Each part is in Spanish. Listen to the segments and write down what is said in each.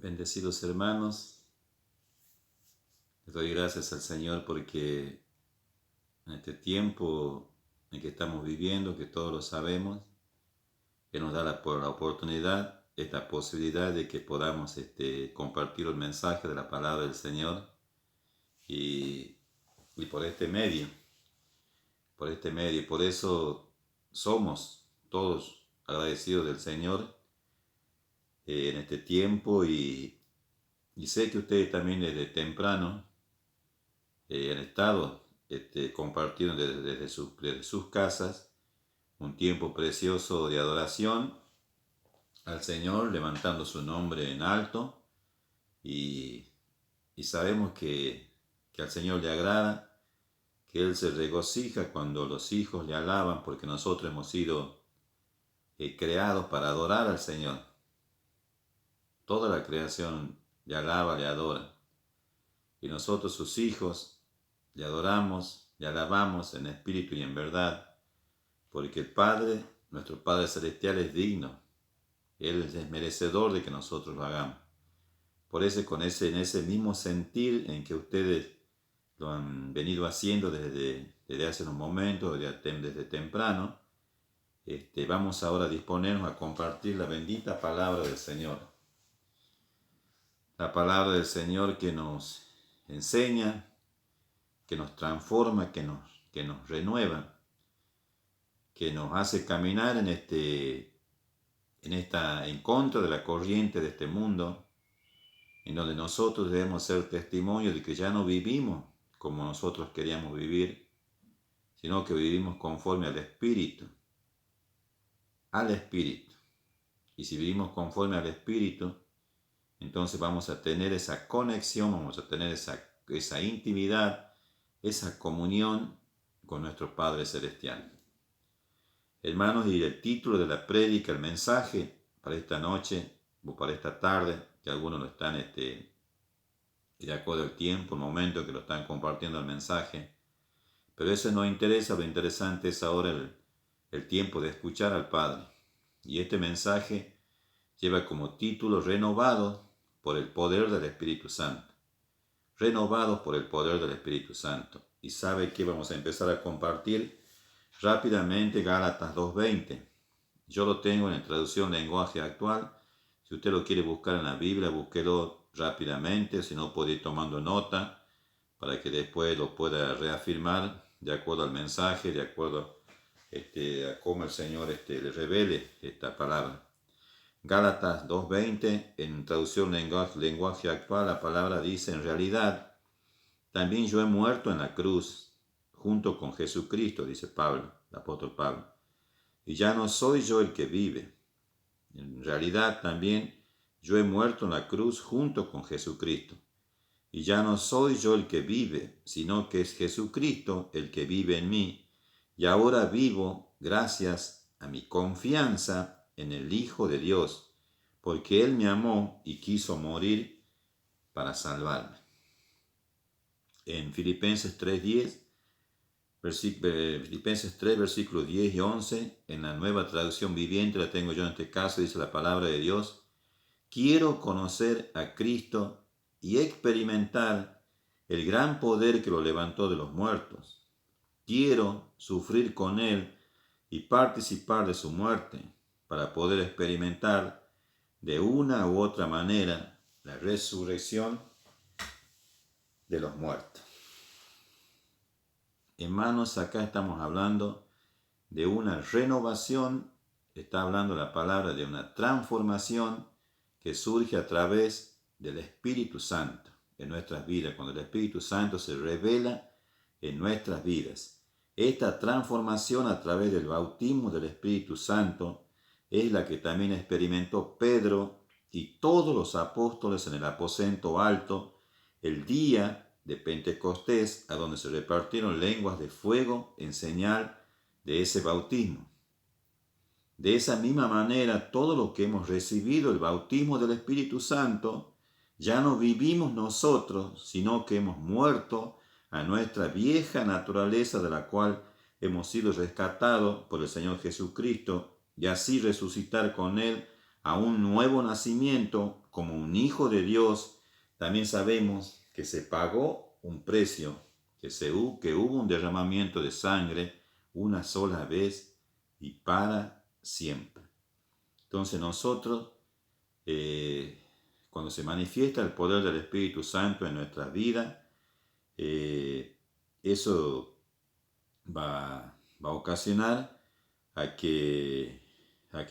Bendecidos hermanos, les doy gracias al Señor porque en este tiempo en que estamos viviendo, que todos lo sabemos, que nos da la oportunidad, esta posibilidad de que podamos compartir el mensaje de la palabra del Señor y, y por eso somos todos agradecidos del Señor en este tiempo y sé que ustedes también desde temprano han estado compartiendo desde sus casas un tiempo precioso de adoración al Señor, levantando su nombre en alto y, y sabemos que al Señor le agrada, que Él se regocija cuando los hijos le alaban porque nosotros hemos sido creados para adorar al Señor. Toda la creación le alaba, le adora. Y nosotros sus hijos le adoramos, le alabamos en espíritu y en verdad, porque el Padre, nuestro Padre Celestial, es digno. Él es merecedor de que nosotros lo hagamos. Por eso, en ese mismo sentir en que ustedes lo han venido haciendo desde hace unos momentos, desde temprano, vamos ahora a disponernos a compartir la bendita palabra del Señor. La palabra del Señor que nos enseña, que nos transforma, que nos renueva, que nos hace caminar en contra de la corriente de este mundo, en donde nosotros debemos ser testimonio de que ya no vivimos como nosotros queríamos vivir, sino que vivimos conforme al Espíritu. Al Espíritu. Y si vivimos conforme al Espíritu, entonces vamos a tener esa conexión, vamos a tener esa intimidad, esa comunión con nuestro Padre Celestial. Hermanos, y el título de la prédica, el mensaje para esta noche o para esta tarde, que algunos lo están de acuerdo al tiempo, el momento que lo están compartiendo el mensaje, pero eso no interesa, lo interesante es ahora el tiempo de escuchar al Padre. Y este mensaje lleva como título Renovados por el poder del Espíritu Santo. Renovados por el poder del Espíritu Santo. Y sabe que vamos a empezar a compartir rápidamente Gálatas 2:20. Yo lo tengo en la traducción lenguaje actual. Si usted lo quiere buscar en la Biblia, búsquelo rápidamente. Si no, puede ir tomando nota para que después lo pueda reafirmar de acuerdo al mensaje, de acuerdo a cómo el Señor le revele esta palabra. Gálatas 2:20, en traducción lenguaje actual, la palabra dice: en realidad, también yo he muerto en la cruz, junto con Jesucristo, dice Pablo, el apóstol Pablo. Y ya no soy yo el que vive. En realidad también yo he muerto en la cruz junto con Jesucristo. Y ya no soy yo el que vive, sino que es Jesucristo el que vive en mí. Y ahora vivo gracias a mi confianza en el Hijo de Dios, porque Él me amó y quiso morir para salvarme. En Filipenses 3, versículos 10 y 11, en la Nueva Traducción Viviente, la tengo yo en este caso, dice la palabra de Dios: quiero conocer a Cristo y experimentar el gran poder que lo levantó de los muertos. Quiero sufrir con Él y participar de su muerte, para poder experimentar de una u otra manera la resurrección de los muertos. Hermanos, acá estamos hablando de una renovación, está hablando la palabra de una transformación que surge a través del Espíritu Santo en nuestras vidas, cuando el Espíritu Santo se revela en nuestras vidas. Esta transformación a través del bautismo del Espíritu Santo es la que también experimentó Pedro y todos los apóstoles en el aposento alto el día de Pentecostés, a donde se repartieron lenguas de fuego en señal de ese bautismo. De esa misma manera, todo lo que hemos recibido el bautismo del Espíritu Santo, ya no vivimos nosotros, sino que hemos muerto a nuestra vieja naturaleza, de la cual hemos sido rescatados por el Señor Jesucristo, y así resucitar con Él a un nuevo nacimiento como un hijo de Dios, también sabemos que se pagó un precio, que hubo un derramamiento de sangre una sola vez y para siempre. Entonces nosotros, cuando se manifiesta el poder del Espíritu Santo en nuestra vida, eso va a ocasionar a que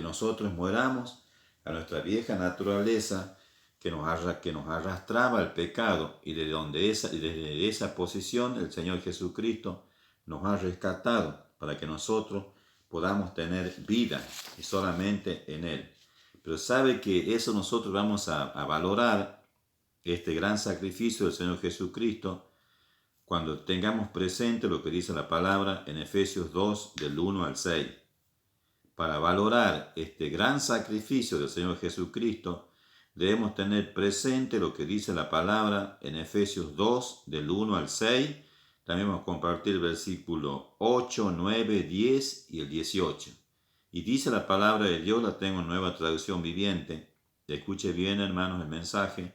nosotros mueramos a nuestra vieja naturaleza que nos arrastraba al pecado, y desde esa posición el Señor Jesucristo nos ha rescatado para que nosotros podamos tener vida y solamente en Él. Pero sabe que eso nosotros vamos a valorar, este gran sacrificio del Señor Jesucristo, cuando tengamos presente lo que dice la palabra en Efesios 2, del 1 al 6. Para valorar este gran sacrificio del Señor Jesucristo, debemos tener presente lo que dice la palabra en Efesios 2, del 1 al 6. También vamos a compartir el versículo 8, 9, 10 y el 18. Y dice la palabra de Dios, la tengo en Nueva Traducción Viviente. Escuche bien, hermanos, el mensaje.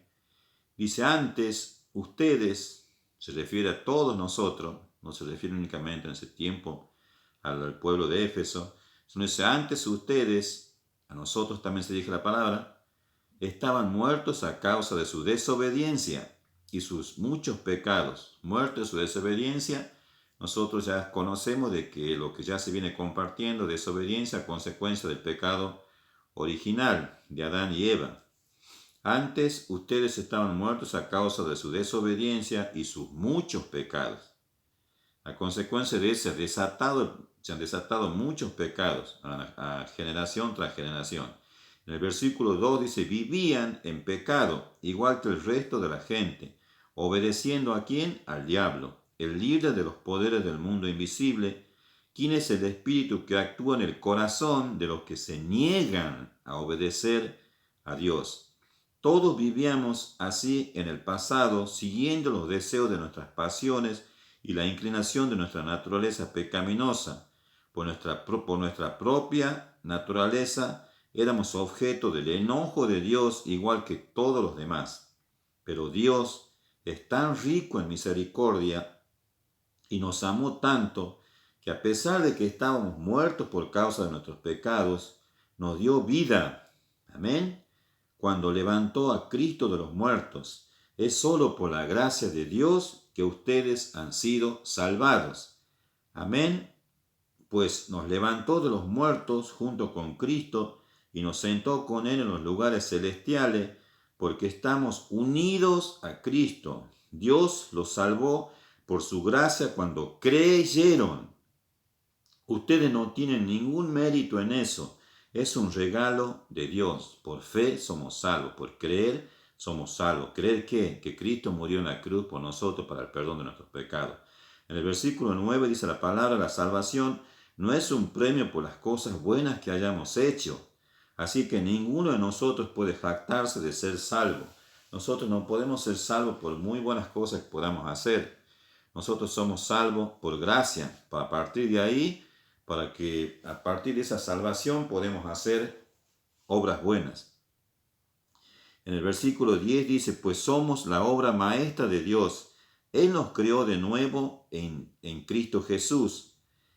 Dice: antes ustedes, se refiere a todos nosotros, no se refiere únicamente en ese tiempo al pueblo de Éfeso, sino dice: antes ustedes, a nosotros también se dice la palabra, estaban muertos a causa de su desobediencia y sus muchos pecados. Muertos de su desobediencia, nosotros ya conocemos de que lo que ya se viene compartiendo, desobediencia a consecuencia del pecado original de Adán y Eva. Antes ustedes estaban muertos a causa de su desobediencia y sus muchos pecados. A consecuencia de eso se han desatado muchos pecados a generación tras generación. En el versículo 2 dice: vivían en pecado, igual que el resto de la gente, obedeciendo ¿a quién? Al diablo, el líder de los poderes del mundo invisible, quien es el espíritu que actúa en el corazón de los que se niegan a obedecer a Dios. Todos vivíamos así en el pasado, siguiendo los deseos de nuestras pasiones y la inclinación de nuestra naturaleza pecaminosa. Por nuestra propia naturaleza éramos objeto del enojo de Dios, igual que todos los demás. Pero Dios es tan rico en misericordia y nos amó tanto que, a pesar de que estábamos muertos por causa de nuestros pecados, nos dio vida. Amén. Cuando levantó a Cristo de los muertos. Es solo por la gracia de Dios que ustedes han sido salvados. Amén. Pues nos levantó de los muertos junto con Cristo y nos sentó con Él en los lugares celestiales, porque estamos unidos a Cristo. Dios los salvó por su gracia cuando creyeron. Ustedes no tienen ningún mérito en eso. Es un regalo de Dios. Por fe somos salvos. Por creer somos salvos. ¿Creer qué? Que Cristo murió en la cruz por nosotros para el perdón de nuestros pecados. En el versículo 9 dice la palabra: la salvación no es un premio por las cosas buenas que hayamos hecho. Así que ninguno de nosotros puede jactarse de ser salvo. Nosotros no podemos ser salvos por muy buenas cosas que podamos hacer. Nosotros somos salvos por gracia. A partir de ahí, para que a partir de esa salvación podemos hacer obras buenas. En el versículo 10 dice: pues somos la obra maestra de Dios. Él nos creó de nuevo en Cristo Jesús.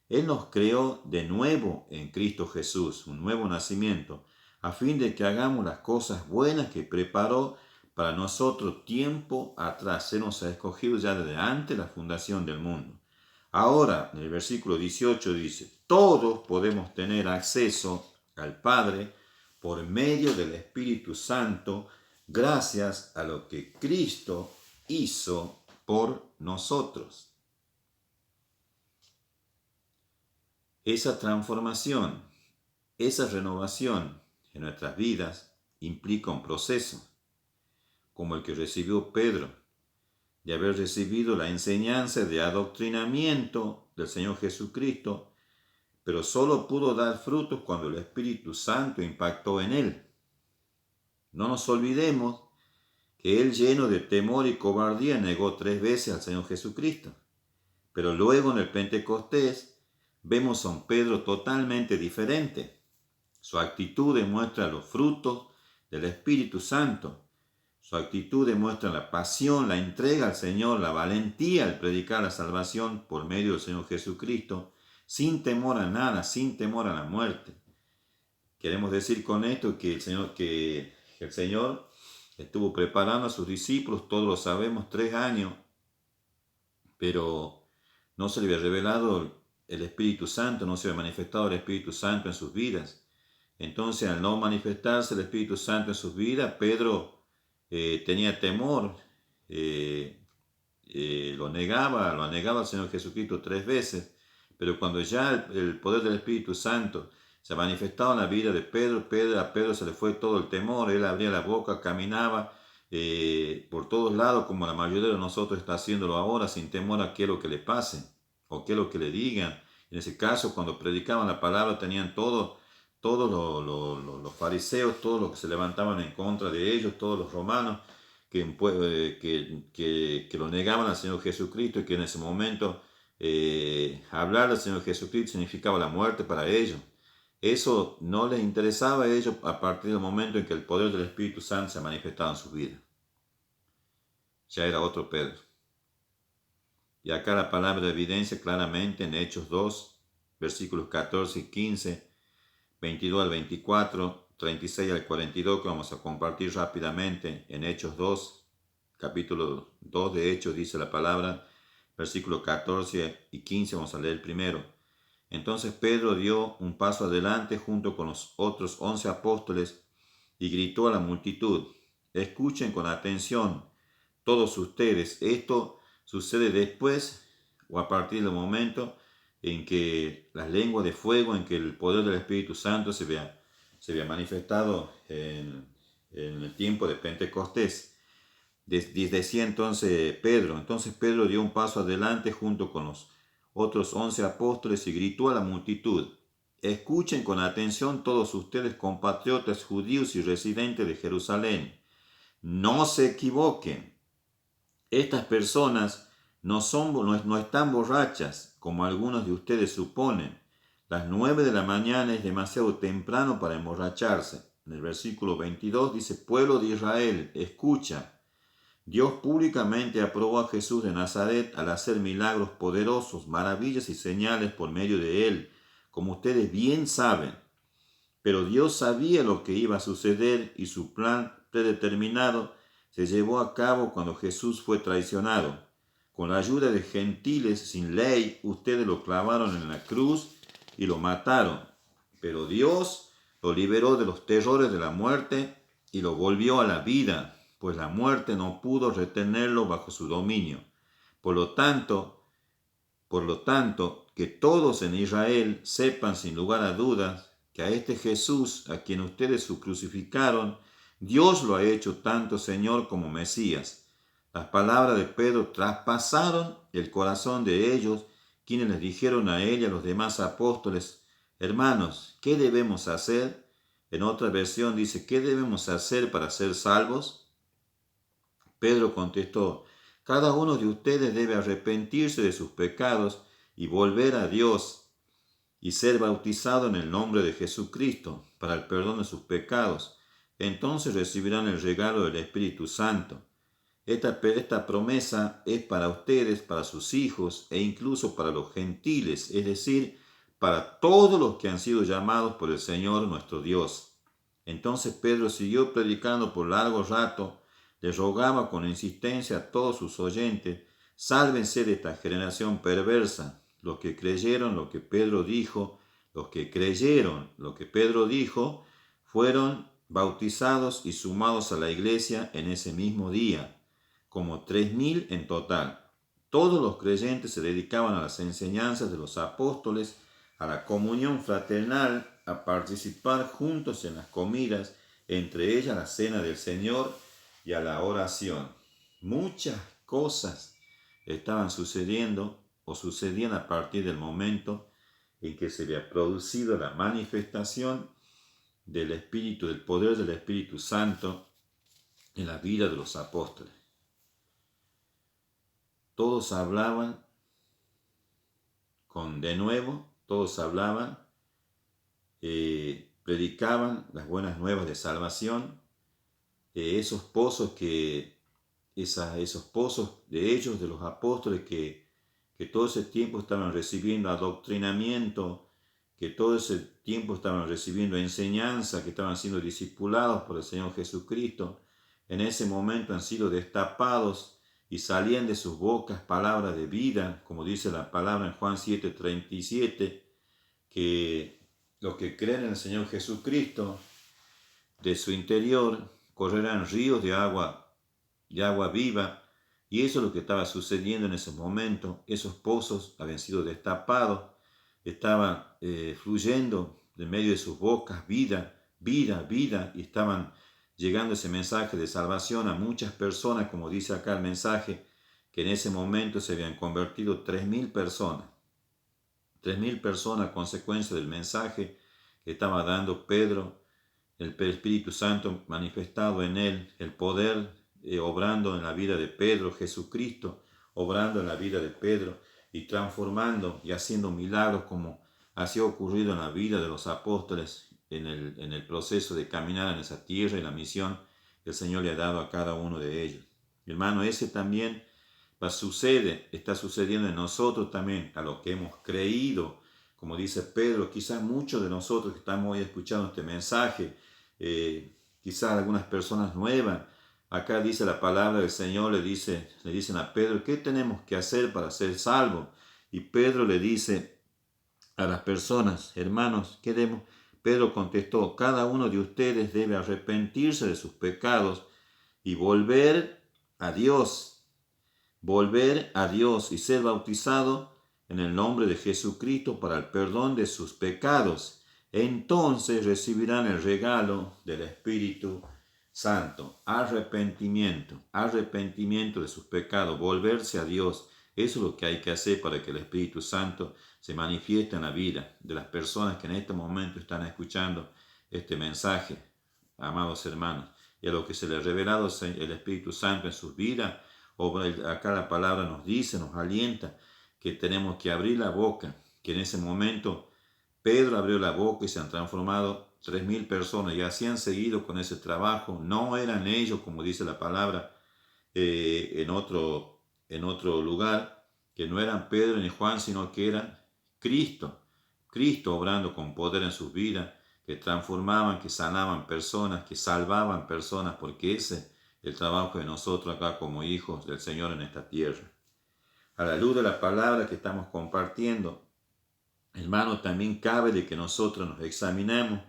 Él nos creó de nuevo en Cristo Jesús, un nuevo nacimiento, a fin de que hagamos las cosas buenas que preparó para nosotros tiempo atrás. Se nos ha escogido ya desde antes la fundación del mundo. Ahora, en el versículo 18 dice: todos podemos tener acceso al Padre por medio del Espíritu Santo, gracias a lo que Cristo hizo por nosotros. Esa transformación, esa renovación en nuestras vidas implica un proceso, como el que recibió Pedro, de haber recibido la enseñanza de adoctrinamiento del Señor Jesucristo, pero solo pudo dar frutos cuando el Espíritu Santo impactó en él. No nos olvidemos que él, lleno de temor y cobardía, negó 3 veces al Señor Jesucristo. Pero luego, en el Pentecostés, vemos a un Pedro totalmente diferente. Su actitud demuestra los frutos del Espíritu Santo. Su actitud demuestra la pasión, la entrega al Señor, la valentía al predicar la salvación por medio del Señor Jesucristo, sin temor a nada, sin temor a la muerte. Queremos decir con esto que el Señor estuvo preparando a sus discípulos, todos lo sabemos, 3 años, pero no se le había revelado el Espíritu Santo, no se había manifestado el Espíritu Santo en sus vidas. Entonces, al no manifestarse el Espíritu Santo en sus vidas, Pedro tenía temor, lo negaba al Señor Jesucristo 3 veces, pero cuando ya el poder del Espíritu Santo se ha manifestado en la vida de a Pedro se le fue todo el temor, él abría la boca, caminaba por todos lados, como la mayoría de nosotros está haciéndolo ahora, sin temor a qué es lo que le pase, o qué es lo que le digan. En ese caso, cuando predicaban la palabra, tenían todos los fariseos, todos los que se levantaban en contra de ellos, todos los romanos, que lo negaban al Señor Jesucristo, y que en ese momento hablar del Señor Jesucristo significaba la muerte para ellos. Eso no les interesaba a ellos a partir del momento en que el poder del Espíritu Santo se manifestaba en su vida. Ya era otro Pedro. Y acá la palabra de evidencia claramente en Hechos 2, versículos 14 y 15, 22 al 24, 36 al 42, que vamos a compartir rápidamente. En Hechos 2, capítulo 2 de Hechos, dice la palabra, versículos 14 y 15, vamos a leer primero. Entonces Pedro dio un paso adelante junto con los otros 11 apóstoles y gritó a la multitud: escuchen con atención todos ustedes, esto sucede después o a partir del momento en que las lenguas de fuego, en que el poder del Espíritu Santo se había manifestado en el tiempo de Pentecostés. Decía entonces Pedro dio un paso adelante junto con los otros 11 apóstoles y gritó a la multitud: escuchen con atención todos ustedes, compatriotas judíos y residentes de Jerusalén. No se equivoquen. Estas personas no están borrachas, como algunos de ustedes suponen. Las 9 de la mañana es demasiado temprano para emborracharse. En el versículo 22 dice: pueblo de Israel, escucha. Dios públicamente aprobó a Jesús de Nazaret al hacer milagros poderosos, maravillas y señales por medio de él, como ustedes bien saben. Pero Dios sabía lo que iba a suceder y su plan predeterminado se llevó a cabo cuando Jesús fue traicionado. Con la ayuda de gentiles sin ley, ustedes lo clavaron en la cruz y lo mataron. Pero Dios lo liberó de los terrores de la muerte y lo volvió a la vida, pues la muerte no pudo retenerlo bajo su dominio. Por lo tanto, que todos en Israel sepan sin lugar a dudas que a este Jesús, a quien ustedes crucificaron, Dios lo ha hecho tanto Señor como Mesías. Las palabras de Pedro traspasaron el corazón de ellos, quienes les dijeron a él y a los demás apóstoles: hermanos, ¿qué debemos hacer? En otra versión dice: ¿qué debemos hacer para ser salvos? Pedro contestó: cada uno de ustedes debe arrepentirse de sus pecados y volver a Dios y ser bautizado en el nombre de Jesucristo para el perdón de sus pecados. Entonces recibirán el regalo del Espíritu Santo. Esta promesa es para ustedes, para sus hijos e incluso para los gentiles, es decir, para todos los que han sido llamados por el Señor nuestro Dios. Entonces Pedro siguió predicando por largo rato. Le rogaba con insistencia a todos sus oyentes: sálvense de esta generación perversa. Los que creyeron lo que Pedro dijo, fueron bautizados y sumados a la iglesia en ese mismo día, como 3,000 en total. Todos los creyentes se dedicaban a las enseñanzas de los apóstoles, a la comunión fraternal, a participar juntos en las comidas, entre ellas la cena del Señor y a la oración. Muchas cosas estaban sucediendo o sucedían a partir del momento en que se había producido la manifestación del Espíritu, del poder del Espíritu Santo en la vida de los apóstoles. Todos hablaban predicaban las buenas nuevas de salvación, esos pozos esos pozos de ellos, de los apóstoles, que todo ese tiempo estaban recibiendo adoctrinamiento, que todo ese tiempo estaban recibiendo enseñanza, que estaban siendo discipulados por el Señor Jesucristo, en ese momento han sido destapados y salían de sus bocas palabras de vida, como dice la palabra en Juan 7:37, que los que creen en el Señor Jesucristo, de su interior correrán ríos de agua viva, y eso es lo que estaba sucediendo en ese momento. Esos pozos habían sido destapados, estaban fluyendo de medio de sus bocas vida, vida, vida, y estaban llegando ese mensaje de salvación a muchas personas, como dice acá el mensaje, que en ese momento se habían convertido 3.000 personas. 3.000 personas a consecuencia del mensaje que estaba dando Pedro, el Espíritu Santo manifestado en él, el poder obrando en la vida de Pedro, Jesucristo obrando en la vida de Pedro y transformando y haciendo milagros como así ha ocurrido en la vida de los apóstoles en el proceso de caminar en esa tierra y la misión que el Señor le ha dado a cada uno de ellos. Hermano, ese también está sucediendo en nosotros también, a lo que hemos creído. Como dice Pedro, quizás muchos de nosotros que estamos hoy escuchando este mensaje, quizás algunas personas nuevas, acá dice la palabra del Señor, le dicen a Pedro, ¿qué tenemos que hacer para ser salvos? Y Pedro le dice a las personas, hermanos, ¿qué debemos? Pedro contestó, cada uno de ustedes debe arrepentirse de sus pecados y volver a Dios y ser bautizado en el nombre de Jesucristo para el perdón de sus pecados. Entonces recibirán el regalo del Espíritu Santo. Arrepentimiento de sus pecados, volverse a Dios. Eso es lo que hay que hacer para que el Espíritu Santo se manifieste en la vida de las personas que en este momento están escuchando este mensaje, amados hermanos. Y a lo que se les ha revelado el Espíritu Santo en sus vidas, acá la palabra nos dice, nos alienta que tenemos que abrir la boca, que en ese momento Pedro abrió la boca y se han transformado 3.000 personas y así han seguido con ese trabajo. No eran ellos, como dice la palabra en otro lugar, que no eran Pedro ni Juan, sino que era Cristo obrando con poder en sus vidas, que transformaban, que sanaban personas, que salvaban personas, porque ese es el trabajo de nosotros acá como hijos del Señor en esta tierra. A la luz de la palabra que estamos compartiendo, hermano, también cabe de que nosotros nos examinemos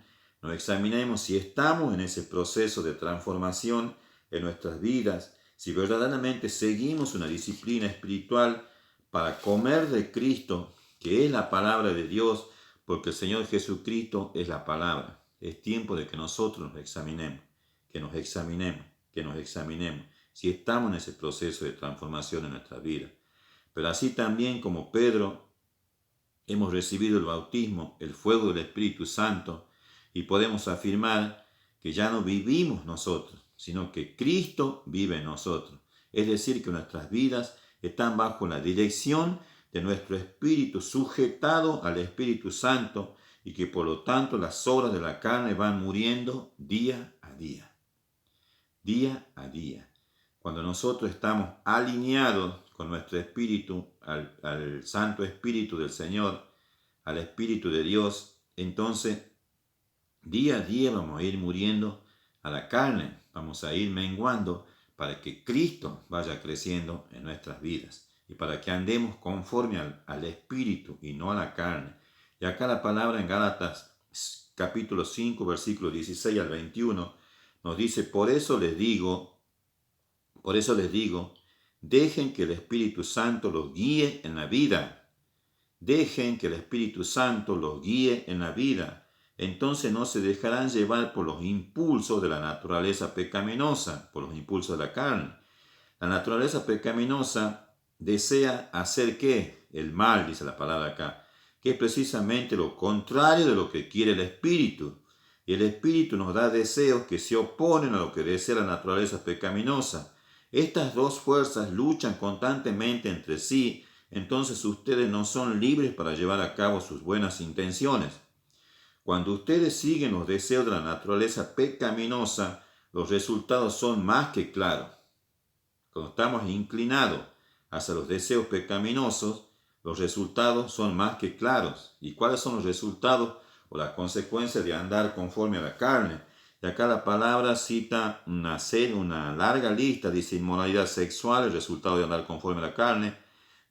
si estamos en ese proceso de transformación en nuestras vidas, si verdaderamente seguimos una disciplina espiritual para comer de Cristo, que es la palabra de Dios, porque el Señor Jesucristo es la palabra. Es tiempo de que nosotros nos examinemos, si estamos en ese proceso de transformación en nuestra vida. Pero así también como Pedro, hemos recibido el bautismo, el fuego del Espíritu Santo, y podemos afirmar que ya no vivimos nosotros, sino que Cristo vive en nosotros. Es decir, que nuestras vidas están bajo la dirección de nuestro espíritu, sujetado al Espíritu Santo, y que por lo tanto las obras de la carne van muriendo día a día. Día a día. Cuando nosotros estamos alineados con nuestro espíritu, al Santo Espíritu del Señor, al Espíritu de Dios, entonces día a día vamos a ir muriendo a la carne, vamos a ir menguando para que Cristo vaya creciendo en nuestras vidas y para que andemos conforme al Espíritu y no a la carne. Y acá la palabra en Gálatas capítulo 5, versículos 16 al 21, nos dice, por eso les digo, dejen que el Espíritu Santo los guíe en la vida. Dejen que el Espíritu Santo los guíe en la vida. Entonces no se dejarán llevar por los impulsos de la naturaleza pecaminosa, por los impulsos de la carne. La naturaleza pecaminosa desea hacer ¿qué? El mal, dice la palabra acá, que es precisamente lo contrario de lo que quiere el Espíritu. Y el Espíritu nos da deseos que se oponen a lo que desea la naturaleza pecaminosa. Estas dos fuerzas luchan constantemente entre sí, entonces ustedes no son libres para llevar a cabo sus buenas intenciones. Cuando ustedes siguen los deseos de la naturaleza pecaminosa, los resultados son más que claros. Cuando estamos inclinados hacia los deseos pecaminosos, los resultados son más que claros. ¿Y cuáles son los resultados o las consecuencias de andar conforme a la carne? Y acá la palabra cita una larga lista, dice inmoralidad sexual, el resultado de andar conforme a la carne,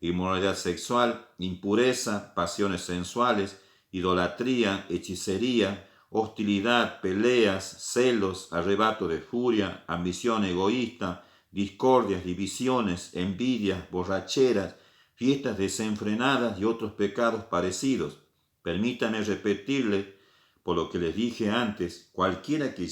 inmoralidad sexual, impureza, pasiones sensuales, idolatría, hechicería, hostilidad, peleas, celos, arrebato de furia, ambición egoísta, discordias, divisiones, envidias, borracheras, fiestas desenfrenadas y otros pecados parecidos. Permítame repetirle, por lo que les dije antes, cualquiera que